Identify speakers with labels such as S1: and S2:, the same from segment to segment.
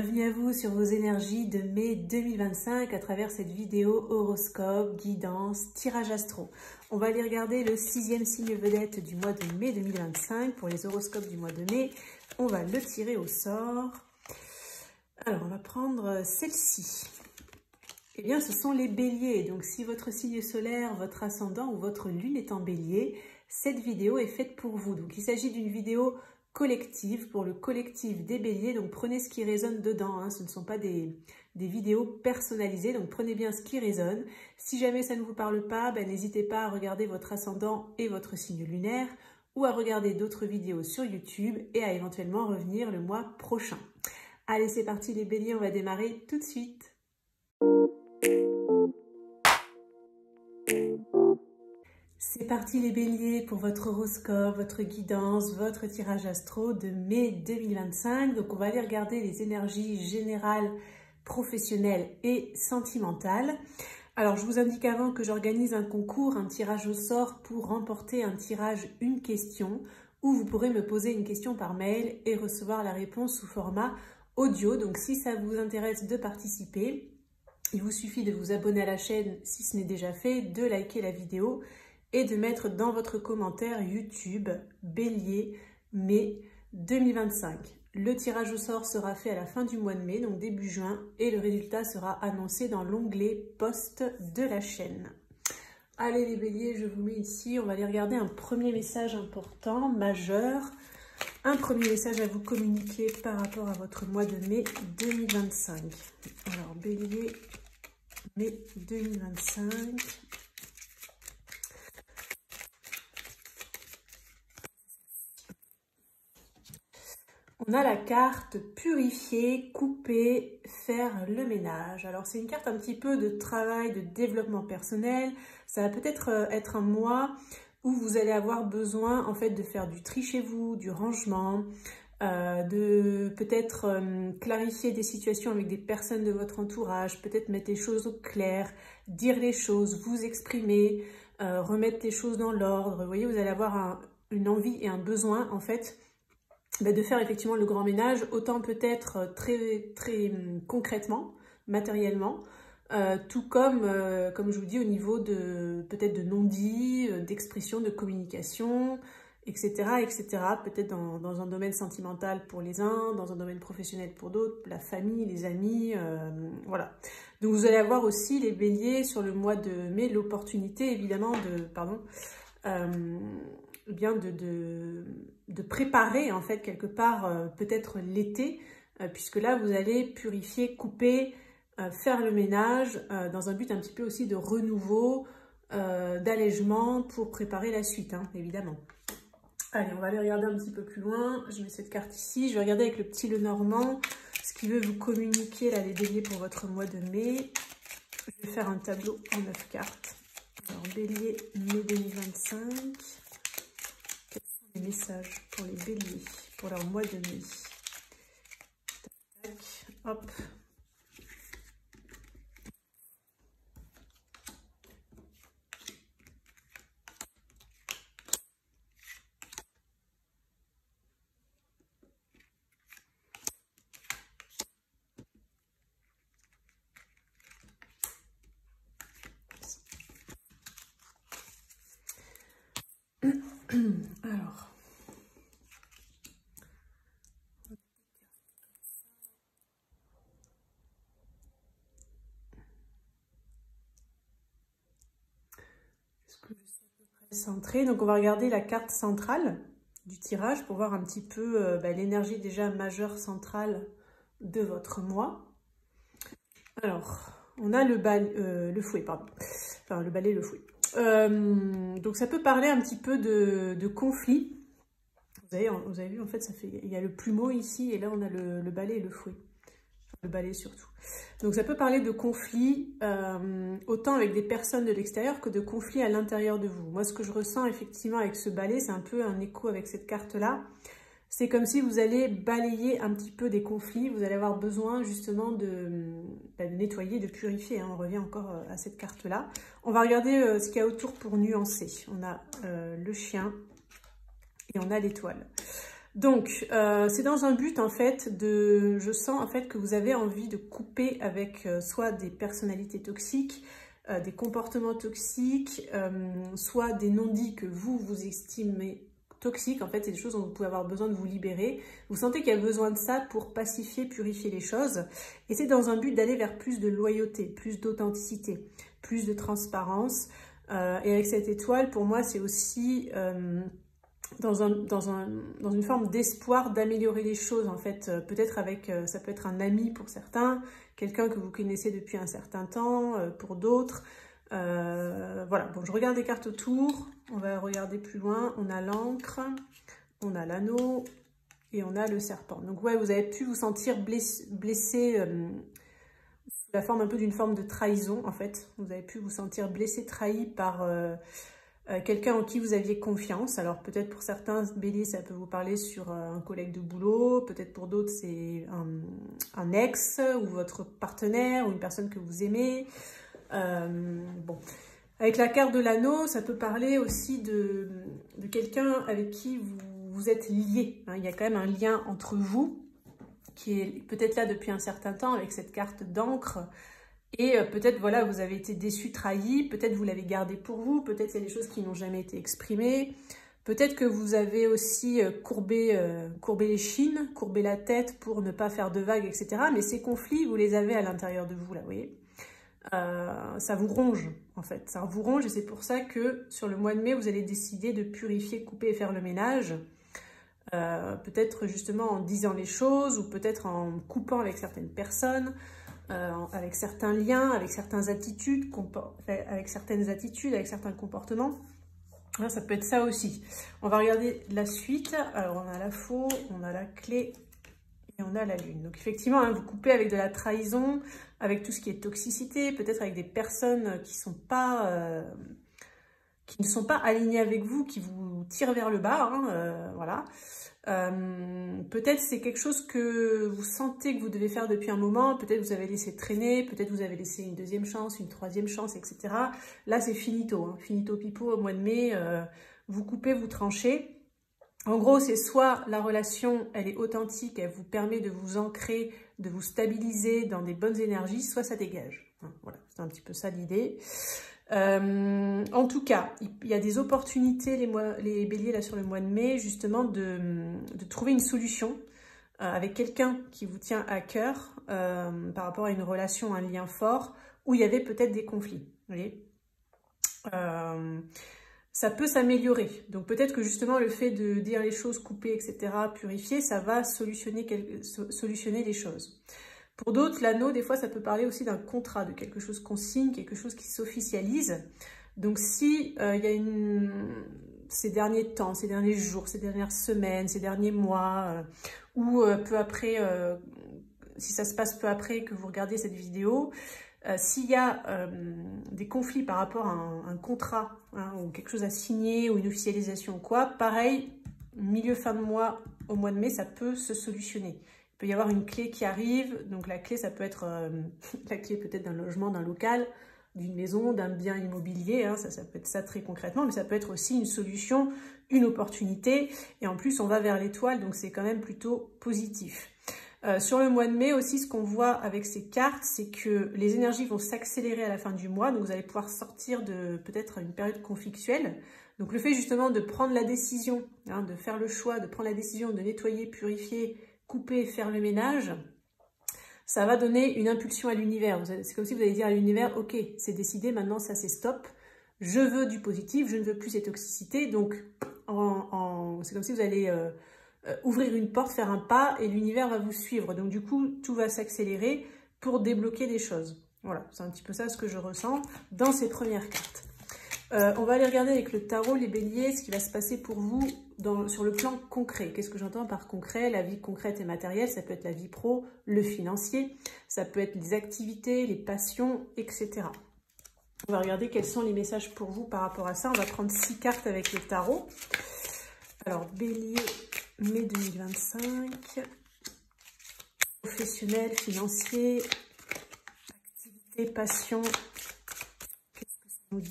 S1: bienvenue à vous sur vos énergies de mai 2025 à travers cette vidéo horoscope, guidance, tirage astro. On va aller regarder le 6e signe vedette du mois de mai 2025 pour les horoscopes du mois de mai. On va le tirer au sort. Alors, on va prendre celle-ci. Eh bien, ce sont les béliers. Donc, si votre signe solaire, votre ascendant ou votre lune est en bélier, cette vidéo est faite pour vous. Donc, il s'agit d'une vidéo collective, pour le collectif des béliers, donc prenez ce qui résonne dedans, hein. Ce ne sont pas des vidéos personnalisées, donc prenez bien ce qui résonne. Si jamais ça ne vous parle pas, n'hésitez pas à regarder votre ascendant et votre signe lunaire, ou à regarder d'autres vidéos sur YouTube, et à éventuellement revenir le mois prochain. Allez, c'est parti les béliers, on va démarrer tout de suite. C'est parti les béliers pour votre horoscope, votre guidance, votre tirage astro de mai 2025. Donc on va aller regarder les énergies générales, professionnelles et sentimentales. Alors je vous indique avant que j'organise un concours, un tirage au sort pour remporter un tirage une question, où vous pourrez me poser une question par mail et recevoir la réponse sous format audio. Donc si ça vous intéresse de participer, il vous suffit de vous abonner à la chaîne si ce n'est déjà fait, de liker la vidéo et de mettre dans votre commentaire YouTube Bélier mai 2025. Le tirage au sort sera fait à la fin du mois de mai, donc début juin, et le résultat sera annoncé dans l'onglet post de la chaîne. Allez les béliers, je vous mets ici, on va aller regarder un premier message important, majeur. Un premier message à vous communiquer par rapport à votre mois de mai 2025. Alors bélier, mai 2025. On a la carte purifier, couper, faire le ménage. Alors c'est une carte un petit peu de travail, de développement personnel. Ça va peut-être être un mois où vous allez avoir besoin en fait de faire du tri chez vous, du rangement, de peut-être clarifier des situations avec des personnes de votre entourage, peut-être mettre les choses au clair, dire les choses, vous exprimer, remettre les choses dans l'ordre. Vous voyez, vous allez avoir une envie et un besoin en fait de faire effectivement le grand ménage, autant peut-être très concrètement, matériellement, tout comme je vous dis, au niveau de peut-être de non-dit, d'expression, de communication, etc. etc. Peut-être dans un domaine sentimental pour les uns, dans un domaine professionnel pour d'autres, la famille, les amis, voilà. Donc vous allez avoir aussi les béliers sur le mois de mai, l'opportunité évidemment de préparer en fait quelque part peut-être l'été, puisque là vous allez purifier, couper, faire le ménage dans un but un petit peu aussi de renouveau, d'allègement pour préparer la suite, hein, évidemment. Allez, on va aller regarder un petit peu plus loin. Je mets cette carte ici. Je vais regarder avec le petit Lenormand ce qu'il veut vous communiquer là les béliers pour votre mois de mai. Je vais faire un tableau en 9 cartes. Alors bélier mai 2025. Les messages pour les béliers pour leur mois de mai. Tac, hop. Alors. Centré. Donc on va regarder la carte centrale du tirage pour voir un petit peu l'énergie déjà majeure centrale de votre mois. Alors on a le fouet, pardon. Enfin le balai, le fouet. Donc ça peut parler un petit peu de conflit. Vous avez vu en fait il y a le plumeau ici et là on a le balai et le fouet. Le balai surtout. Donc ça peut parler de conflits autant avec des personnes de l'extérieur que de conflits à l'intérieur de vous. Moi ce que je ressens effectivement avec ce balai, c'est un peu un écho avec cette carte là. C'est comme si vous allez balayer un petit peu des conflits, vous allez avoir besoin justement de nettoyer, de purifier, hein. On revient encore à cette carte là. On va regarder ce qu'il y a autour pour nuancer. On a le chien et on a l'étoile. Donc, c'est dans un but, en fait, je sens, en fait, que vous avez envie de couper avec soit des personnalités toxiques, des comportements toxiques, soit des non-dits que vous estimez toxiques. En fait, c'est des choses dont vous pouvez avoir besoin de vous libérer. Vous sentez qu'il y a besoin de ça pour pacifier, purifier les choses. Et c'est dans un but d'aller vers plus de loyauté, plus d'authenticité, plus de transparence. Et avec cette étoile, pour moi, c'est aussi dans une forme d'espoir d'améliorer les choses, en fait. Peut-être avec, ça peut être un ami pour certains, quelqu'un que vous connaissez depuis un certain temps, pour d'autres. Voilà, bon, je regarde les cartes autour, on va regarder plus loin. On a l'encre, on a l'anneau et on a le serpent. Donc ouais, vous avez pu vous sentir blessé sous la forme un peu d'une forme de trahison, en fait. Vous avez pu vous sentir blessé, trahi par quelqu'un en qui vous aviez confiance. Alors peut-être pour certains, Bélier, ça peut vous parler sur un collègue de boulot, peut-être pour d'autres c'est un ex ou votre partenaire ou une personne que vous aimez. Bon. Avec la carte de l'anneau, ça peut parler aussi de quelqu'un avec qui vous êtes lié. Hein. Il y a quand même un lien entre vous qui est peut-être là depuis un certain temps avec cette carte d'encre. Et peut-être, voilà, vous avez été déçu, trahi, peut-être vous l'avez gardé pour vous, peut-être il y a des choses qui n'ont jamais été exprimées, peut-être que vous avez aussi courbé les chines, courbé la tête pour ne pas faire de vagues, etc. Mais ces conflits, vous les avez à l'intérieur de vous, là, vous voyez. Ça vous ronge, en fait, ça vous ronge et c'est pour ça que sur le mois de mai, vous allez décider de purifier, couper et faire le ménage. Peut-être justement en disant les choses ou peut-être en coupant avec certaines personnes. Avec certains liens, avec certaines attitudes, avec certains comportements. Là, ça peut être ça aussi. On va regarder la suite. Alors, on a la faux, on a la clé et on a la lune. Donc, effectivement, hein, vous coupez avec de la trahison, avec tout ce qui est toxicité, peut-être avec des personnes qui ne sont pas alignées avec vous, qui vous tirent vers le bas. Hein, voilà. Peut-être c'est quelque chose que vous sentez que vous devez faire depuis un moment, peut-être vous avez laissé traîner, peut-être vous avez laissé une deuxième chance, une troisième chance, etc. Là, c'est finito, hein, finito pipo au mois de mai, vous coupez, vous tranchez. En gros, c'est soit la relation, elle est authentique, elle vous permet de vous ancrer, de vous stabiliser dans des bonnes énergies, soit ça dégage. Hein, voilà, c'est un petit peu ça l'idée. En tout cas, il y a des opportunités, les béliers, là, sur le mois de mai, justement, de trouver une solution avec quelqu'un qui vous tient à cœur par rapport à une relation, un lien fort, où il y avait peut-être des conflits. Vous voyez, ça peut s'améliorer. Donc peut-être que justement, le fait de dire les choses, couper, etc., purifier, ça va solutionner les choses. Pour d'autres, l'anneau, des fois, ça peut parler aussi d'un contrat, de quelque chose qu'on signe, quelque chose qui s'officialise. Donc, si il y a ces derniers temps, ces derniers jours, ces dernières semaines, ces derniers mois, ou peu après, si ça se passe peu après que vous regardez cette vidéo, s'il y a des conflits par rapport à un contrat, hein, ou quelque chose à signer, ou une officialisation ou quoi, pareil, milieu-fin de mois, au mois de mai, ça peut se solutionner. Il peut y avoir une clé qui arrive, donc la clé, ça peut être la clé peut-être d'un logement, d'un local, d'une maison, d'un bien immobilier, hein, ça peut être ça très concrètement, mais ça peut être aussi une solution, une opportunité, et en plus on va vers l'étoile, donc c'est quand même plutôt positif. Sur le mois de mai aussi, ce qu'on voit avec ces cartes, c'est que les énergies vont s'accélérer à la fin du mois, donc vous allez pouvoir sortir de peut-être une période conflictuelle. Donc le fait justement de prendre la décision, hein, de faire le choix, de prendre la décision de nettoyer, purifier, couper, faire le ménage, ça va donner une impulsion à l'univers. C'est comme si vous allez dire à l'univers, ok, c'est décidé, maintenant ça c'est stop, je veux du positif, je ne veux plus ces toxicités, donc c'est comme si vous allez ouvrir une porte, faire un pas, et l'univers va vous suivre. Donc du coup, tout va s'accélérer pour débloquer des choses. Voilà, c'est un petit peu ça ce que je ressens dans ces premières cartes. On va aller regarder avec le tarot, les béliers, ce qui va se passer pour vous sur le plan concret. Qu'est-ce que j'entends par concret? La vie concrète et matérielle, ça peut être la vie pro, le financier, ça peut être les activités, les passions, etc. On va regarder quels sont les messages pour vous par rapport à ça. On va prendre 6 cartes avec le tarot. Alors, bélier, mai 2025, professionnel, financier, activité, passion, qu'est-ce que ça nous dit?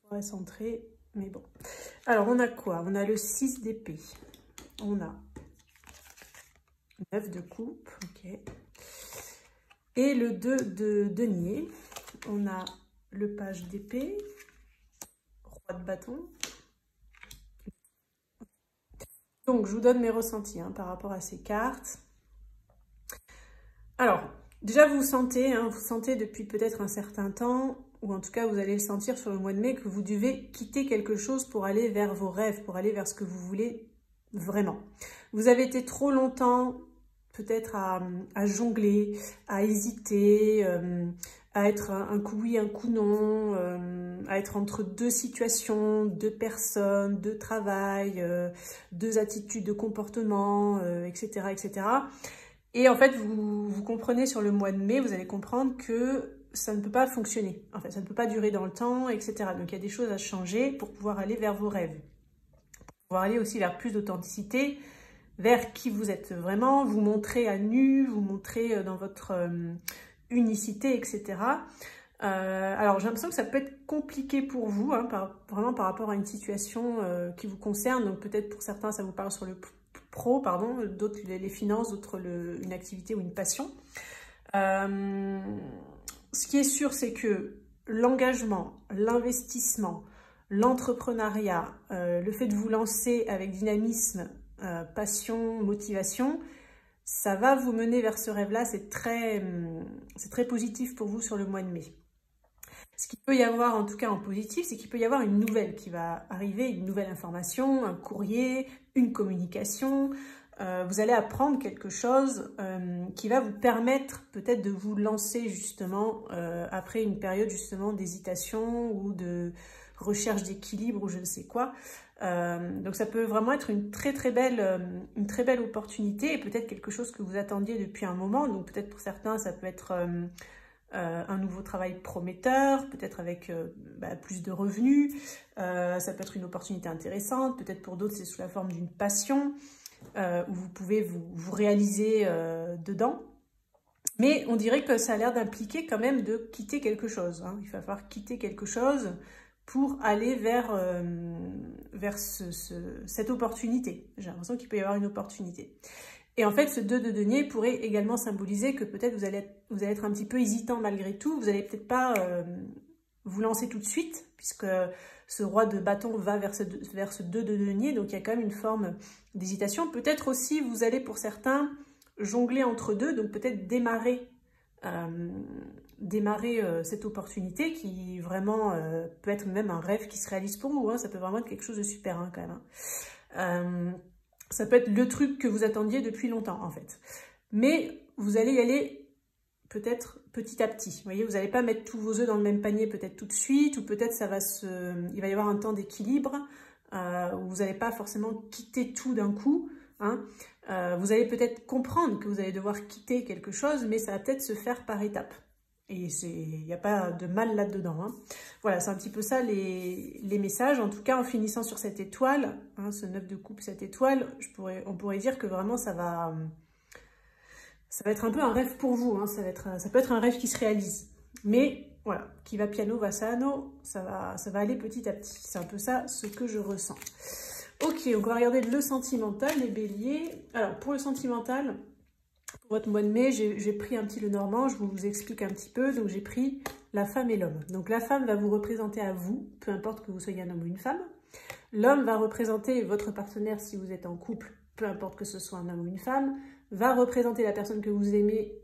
S1: pourrait centrer, mais bon. Alors, on a quoi? On a le 6 d'épée. On a 9 de coupe, ok. Et le 2 de denier. On a le page d'épée, roi de bâton. Donc, je vous donne mes ressentis hein, par rapport à ces cartes. Alors, déjà, vous sentez depuis peut-être un certain temps, ou en tout cas, vous allez le sentir sur le mois de mai, que vous devez quitter quelque chose pour aller vers vos rêves, pour aller vers ce que vous voulez vraiment. Vous avez été trop longtemps peut-être à jongler, à hésiter, à être un coup oui, un coup non, à être entre deux situations, deux personnes, deux travail, deux attitudes de comportement, etc., etc. Et en fait, vous comprenez sur le mois de mai, vous allez comprendre que ça ne peut pas fonctionner. En fait, ça ne peut pas durer dans le temps, etc. Donc, il y a des choses à changer pour pouvoir aller vers vos rêves. Pour pouvoir aller aussi vers plus d'authenticité, vers qui vous êtes vraiment, vous montrer à nu, vous montrer dans votre unicité, etc. Alors, j'ai l'impression que ça peut être compliqué pour vous, hein, vraiment par rapport à une situation qui vous concerne. Donc, peut-être pour certains, ça vous parle sur le pro, pardon, d'autres les finances, d'autres une activité ou une passion. Ce qui est sûr, c'est que l'engagement, l'investissement, l'entrepreneuriat, le fait de vous lancer avec dynamisme, passion, motivation, ça va vous mener vers ce rêve-là. C'est très positif pour vous sur le mois de mai. Ce qu'il peut y avoir, en tout cas en positif, c'est qu'il peut y avoir une nouvelle qui va arriver, une nouvelle information, un courrier, une communication. Vous allez apprendre quelque chose qui va vous permettre peut-être de vous lancer justement après une période justement d'hésitation ou de recherche d'équilibre ou je ne sais quoi. Donc ça peut vraiment être une très belle opportunité et peut-être quelque chose que vous attendiez depuis un moment. Donc peut-être pour certains ça peut être un nouveau travail prometteur, peut-être avec plus de revenus, ça peut être une opportunité intéressante, peut-être pour d'autres c'est sous la forme d'une passion où vous pouvez vous réaliser dedans. Mais on dirait que ça a l'air d'impliquer quand même de quitter quelque chose. Hein. Il va falloir quitter quelque chose pour aller vers cette opportunité. J'ai l'impression qu'il peut y avoir une opportunité. Et en fait, ce 2 de denier pourrait également symboliser que peut-être vous allez être un petit peu hésitant malgré tout. Vous n'allez peut-être pas vous lancer tout de suite, puisque ce roi de bâton va vers ce 2 de denier. Donc, il y a quand même une forme d'hésitation. Peut-être aussi, vous allez pour certains jongler entre deux. Donc, peut-être démarrer cette opportunité qui vraiment peut être même un rêve qui se réalise pour vous. Hein. Ça peut vraiment être quelque chose de super hein, quand même. Hein. Ça peut être le truc que vous attendiez depuis longtemps, en fait. Mais vous allez y aller peut-être petit à petit. Vous voyez, vous n'allez pas mettre tous vos œufs dans le même panier peut-être tout de suite, ou peut-être il va y avoir un temps d'équilibre, où vous n'allez pas forcément quitter tout d'un coup. Hein. Vous allez peut-être comprendre que vous allez devoir quitter quelque chose, mais ça va peut-être se faire par étapes. Et il n'y a pas de mal là-dedans. Hein. Voilà, c'est un petit peu ça les messages. En tout cas, en finissant sur cette étoile, hein, ce 9 de coupe, cette étoile, on pourrait dire que vraiment ça va être un peu un rêve pour vous. Hein. Ça peut être un rêve qui se réalise. Mais voilà, qui va piano, va sano, ça va aller petit à petit. C'est un peu ça ce que je ressens. Ok, on va regarder le sentimental, les béliers. Alors, pour le sentimental... Pour votre mois de mai, j'ai pris un petit Lenormand, je vous explique un petit peu. Donc, j'ai pris la femme et l'homme. Donc, la femme va vous représenter à vous, peu importe que vous soyez un homme ou une femme. L'homme va représenter votre partenaire si vous êtes en couple, peu importe que ce soit un homme ou une femme. Va représenter la personne que vous aimez,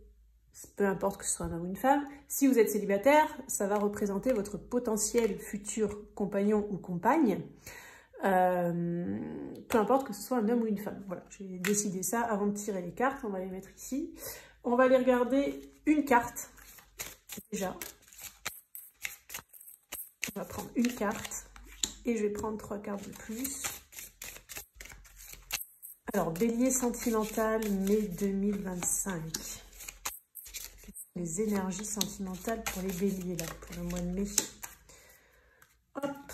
S1: peu importe que ce soit un homme ou une femme. Si vous êtes célibataire, ça va représenter votre potentiel futur compagnon ou compagne. Peu importe que ce soit un homme ou une femme. Voilà, j'ai décidé ça avant de tirer les cartes. On va les mettre ici. On va aller regarder une carte. Déjà. On va prendre une carte. Et je vais prendre 3 cartes de plus. Alors, bélier sentimental, mai 2025. Les énergies sentimentales pour les béliers, là, pour le mois de mai. Hop.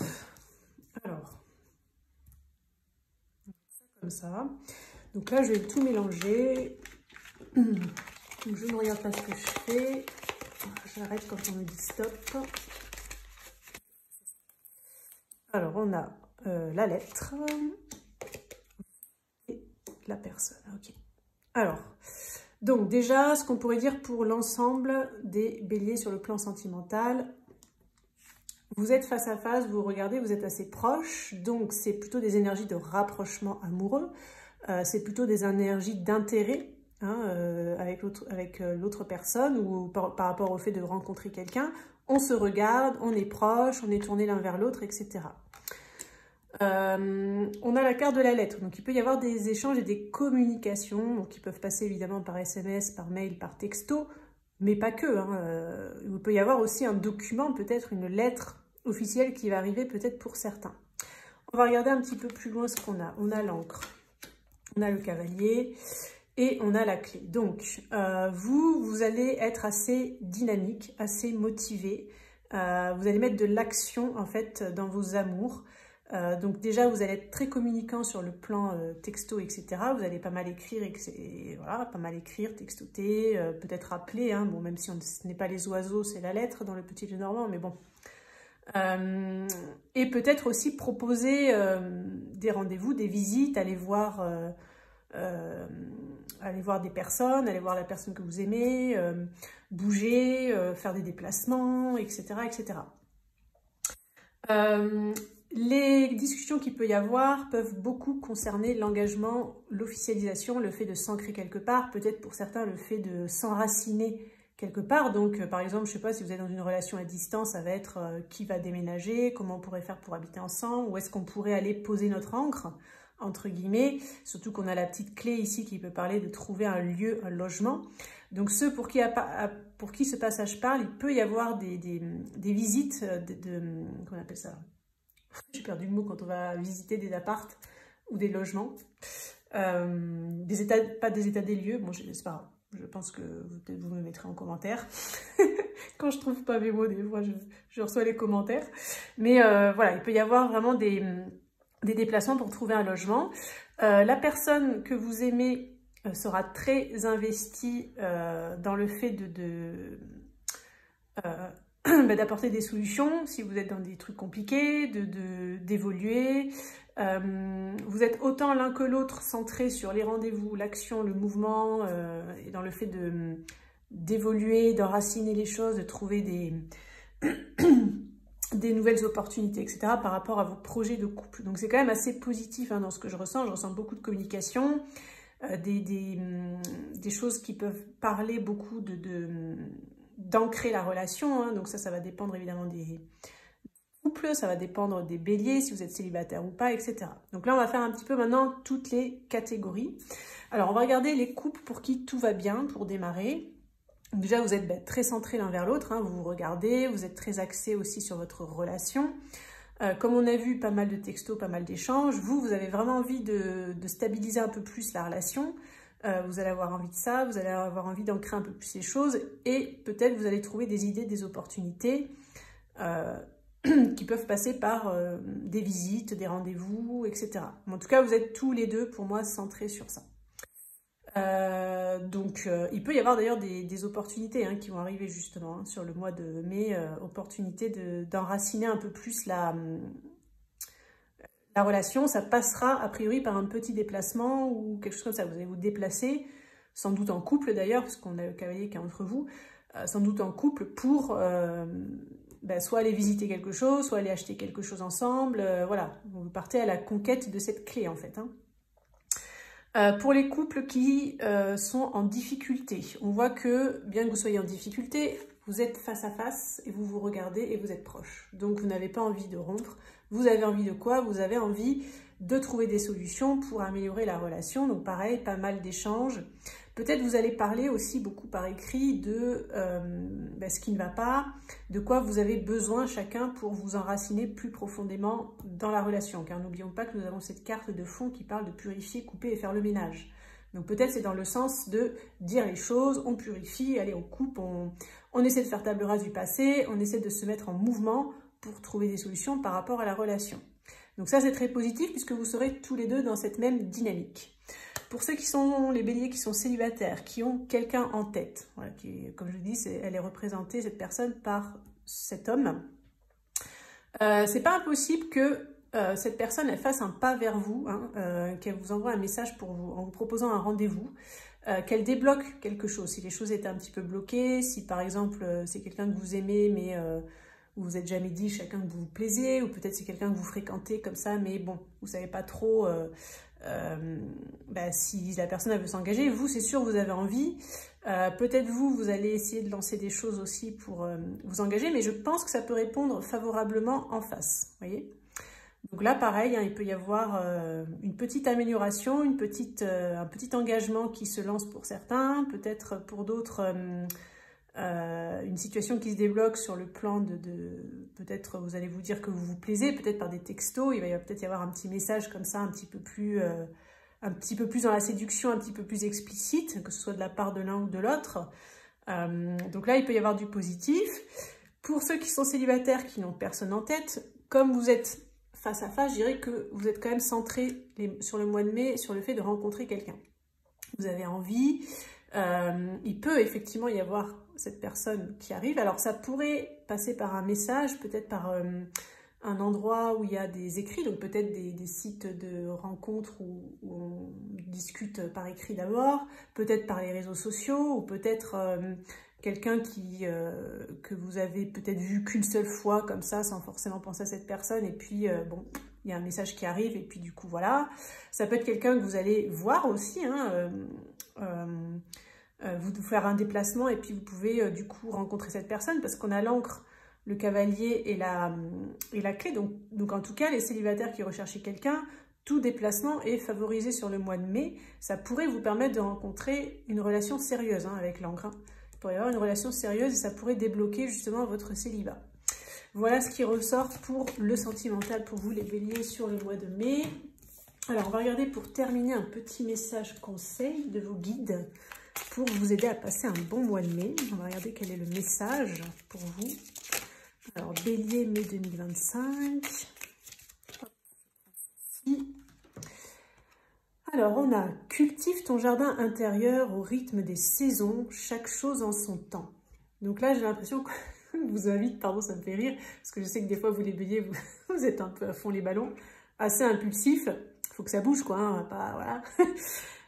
S1: Alors. Comme ça. Donc là, je vais tout mélanger. Donc, je ne regarde pas ce que je fais. J'arrête quand on me dit stop. Alors, on a la lettre et la personne. Ok. Alors, donc déjà, ce qu'on pourrait dire pour l'ensemble des béliers sur le plan sentimental, vous êtes face à face, vous regardez, vous êtes assez proches, donc c'est plutôt des énergies de rapprochement amoureux, c'est plutôt des énergies d'intérêt hein, avec l'autre personne ou par rapport au fait de rencontrer quelqu'un. On se regarde, on est proche, on est tourné l'un vers l'autre, etc. On a la carte de la lettre, donc il peut y avoir des échanges et des communications donc, qui peuvent passer évidemment par SMS, par mail, par texto, mais pas que. Hein. Il peut y avoir aussi un document, peut-être une lettre officielle qui va arriver peut-être pour certains. On va regarder un petit peu plus loin ce qu'on a. On a l'encre, on a le cavalier et on a la clé. Donc, vous allez être assez dynamique, assez motivé. Vous allez mettre de l'action en fait dans vos amours. Donc déjà, vous allez être très communicant sur le plan texto, etc. Vous allez pas mal écrire, voilà, pas mal écrire, textoter, peut-être appeler. Hein. Bon, même si ce n'est pas les oiseaux, c'est la lettre dans le petit Lenormand, mais bon. Et peut-être aussi proposer des rendez-vous, des visites, aller voir des personnes, aller voir la personne que vous aimez, bouger, faire des déplacements, etc. etc. Les discussions qu'il peut y avoir peuvent beaucoup concerner l'engagement, l'officialisation, le fait de s'ancrer quelque part, peut-être pour certains le fait de s'enraciner quelque part. Donc par exemple, je ne sais pas si vous êtes dans une relation à distance, ça va être qui va déménager, comment on pourrait faire pour habiter ensemble, où est-ce qu'on pourrait aller poser notre ancre, entre guillemets, surtout qu'on a la petite clé ici qui peut parler de trouver un lieu, un logement. Donc ceux pour qui ce passage parle, il peut y avoir des visites comment on appelle ça? J'ai perdu le mot quand on va visiter des appartes ou des logements. Pas des états des lieux, bon, c'est pas grave. Je pense que peut-être vous me mettrez en commentaire. Quand je trouve pas mes mots, des fois, je reçois les commentaires. Mais voilà, il peut y avoir vraiment des déplacements pour trouver un logement. La personne que vous aimez sera très investie dans le fait d'apporter des solutions si vous êtes dans des trucs compliqués, d'évoluer. Vous êtes autant l'un que l'autre centré sur les rendez-vous, l'action, le mouvement, et dans le fait d'évoluer, d'enraciner les choses, de trouver des nouvelles opportunités, etc. par rapport à vos projets de couple. Donc c'est quand même assez positif hein, dans ce que je ressens. Je ressens beaucoup de communication, des choses qui peuvent parler beaucoup d'ancrer la relation, hein. Donc ça va dépendre évidemment des couples, ça va dépendre des béliers, si vous êtes célibataire ou pas, etc. Donc là, on va faire un petit peu maintenant toutes les catégories. Alors, on va regarder les couples pour qui tout va bien, pour démarrer. Donc, déjà, vous êtes très centrés l'un vers l'autre, hein, vous vous regardez, vous êtes très axés aussi sur votre relation. Comme on a vu, pas mal de textos, pas mal d'échanges, vous avez vraiment envie de stabiliser un peu plus la relation. Vous allez avoir envie de ça, vous allez avoir envie d'ancrer un peu plus les choses et peut-être vous allez trouver des idées, des opportunités qui peuvent passer par des visites, des rendez-vous, etc. En tout cas, vous êtes tous les deux, pour moi, centrés sur ça. Il peut y avoir d'ailleurs des opportunités hein, qui vont arriver justement hein, sur le mois de mai, opportunité d'enraciner un peu plus la relation. Ça passera a priori par un petit déplacement ou quelque chose comme ça. Vous allez vous déplacer, sans doute en couple d'ailleurs, parce qu'on a le cavalier qui est entre vous, sans doute en couple pour soit aller visiter quelque chose, soit aller acheter quelque chose ensemble. Voilà, vous partez à la conquête de cette clé en fait. Hein. Pour les couples qui sont en difficulté, on voit que, bien que vous soyez en difficulté, vous êtes face à face et vous vous regardez et vous êtes proches. Donc vous n'avez pas envie de rompre. Vous avez envie de quoi? Vous avez envie de trouver des solutions pour améliorer la relation. Donc pareil, pas mal d'échanges. Peut-être vous allez parler aussi beaucoup par écrit de ce qui ne va pas, de quoi vous avez besoin chacun pour vous enraciner plus profondément dans la relation. Car n'oublions pas que nous avons cette carte de fond qui parle de purifier, couper et faire le ménage. Donc peut-être c'est dans le sens de dire les choses, on purifie, allez on coupe, on essaie de faire table rase du passé, on essaie de se mettre en mouvement pour trouver des solutions par rapport à la relation. Donc ça c'est très positif puisque vous serez tous les deux dans cette même dynamique. Pour ceux qui sont les béliers qui sont célibataires, qui ont quelqu'un en tête, voilà, comme je dis, elle est représentée, cette personne, par cet homme. C'est pas impossible que cette personne elle fasse un pas vers vous, hein, qu'elle vous envoie un message pour vous, en vous proposant un rendez-vous, qu'elle débloque quelque chose. Si les choses étaient un petit peu bloquées, si par exemple c'est quelqu'un que vous aimez mais vous vous êtes jamais dit chacun que vous vous plaisez, ou peut-être c'est quelqu'un que vous fréquentez comme ça, mais bon, vous savez pas trop si la personne elle veut s'engager. Vous, c'est sûr, vous avez envie. Peut-être vous allez essayer de lancer des choses aussi pour vous engager, mais je pense que ça peut répondre favorablement en face, vous voyez. Donc là, pareil, hein, il peut y avoir une petite amélioration, un petit engagement qui se lance pour certains, peut-être pour d'autres une situation qui se débloque sur le plan peut-être vous allez vous dire que vous vous plaisez, peut-être par des textos, il va peut-être y avoir un petit message comme ça, un petit peu plus dans la séduction, un petit peu plus explicite, que ce soit de la part de l'un ou de l'autre. Donc là, il peut y avoir du positif. Pour ceux qui sont célibataires, qui n'ont personne en tête, comme vous êtes face à face, je dirais que vous êtes quand même centré sur le mois de mai, sur le fait de rencontrer quelqu'un. Vous avez envie, il peut effectivement y avoir cette personne qui arrive. Alors ça pourrait passer par un message, peut-être par un endroit où il y a des écrits, donc peut-être des sites de rencontres où on discute par écrit d'abord, peut-être par les réseaux sociaux, ou peut-être quelqu'un que vous avez peut-être vu qu'une seule fois comme ça, sans forcément penser à cette personne, et puis bon, il y a un message qui arrive, et puis du coup voilà. Ça peut être quelqu'un que vous allez voir aussi, hein, vous faire un déplacement, et puis vous pouvez du coup rencontrer cette personne, parce qu'on a l'encre, le cavalier et la clé. Donc en tout cas, les célibataires qui recherchaient quelqu'un, tout déplacement est favorisé sur le mois de mai. Ça pourrait vous permettre de rencontrer une relation sérieuse, hein, avec l'encre. Hein. Il pourrait y avoir une relation sérieuse et ça pourrait débloquer justement votre célibat. Voilà ce qui ressort pour le sentimental pour vous les béliers sur le mois de mai. Alors on va regarder pour terminer un petit message conseil de vos guides pour vous aider à passer un bon mois de mai. On va regarder quel est le message pour vous. Alors, bélier, mai 2025. Alors, on a « Cultive ton jardin intérieur au rythme des saisons, chaque chose en son temps ». Donc là, j'ai l'impression que vous invite, pardon, ça me fait rire, parce que je sais que des fois, vous les béliers, vous êtes un peu à fond les ballons, assez impulsif. Il faut que ça bouge, quoi, hein, pas, voilà.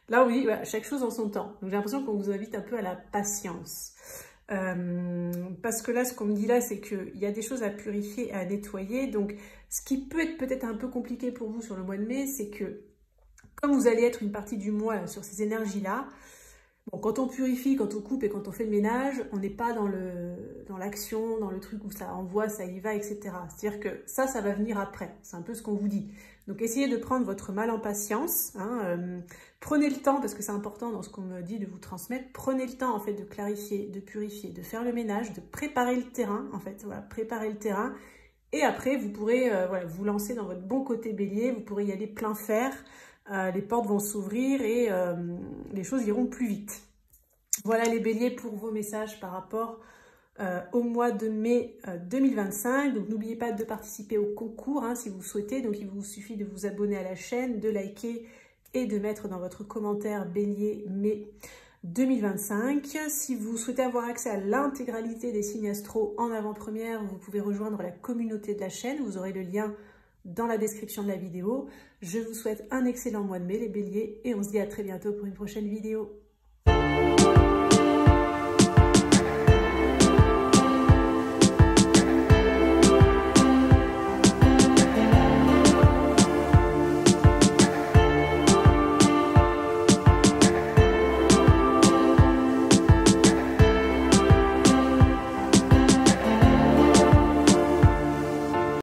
S1: Là, oui, voilà, chaque chose en son temps. Donc, j'ai l'impression qu'on vous invite un peu à la patience. Parce que là, ce qu'on me dit là, c'est qu'il y a des choses à purifier, à nettoyer. Donc, ce qui peut être peut-être un peu compliqué pour vous sur le mois de mai, c'est que comme vous allez être une partie du mois sur ces énergies-là, bon, quand on purifie, quand on coupe et quand on fait le ménage, on n'est pas dans l'action, dans le truc où ça envoie, ça y va, etc. C'est-à-dire que ça va venir après. C'est un peu ce qu'on vous dit. Donc, essayez de prendre votre mal en patience. Hein, prenez le temps, parce que c'est important dans ce qu'on me dit de vous transmettre. Prenez le temps, en fait, de clarifier, de purifier, de faire le ménage, de préparer le terrain, en fait. Voilà, préparer le terrain. Et après, vous pourrez voilà, vous lancer dans votre bon côté bélier. Vous pourrez y aller plein fer. Les portes vont s'ouvrir et les choses iront plus vite. Voilà les béliers pour vos messages par rapport au mois de mai 2025. Donc n'oubliez pas de participer au concours hein, si vous souhaitez. Donc il vous suffit de vous abonner à la chaîne, de liker et de mettre dans votre commentaire bélier mai 2025. Si vous souhaitez avoir accès à l'intégralité des signes astro en avant-première, vous pouvez rejoindre la communauté de la chaîne. Vous aurez le lien dans la description de la vidéo. Je vous souhaite un excellent mois de mai les béliers et on se dit à très bientôt pour une prochaine vidéo.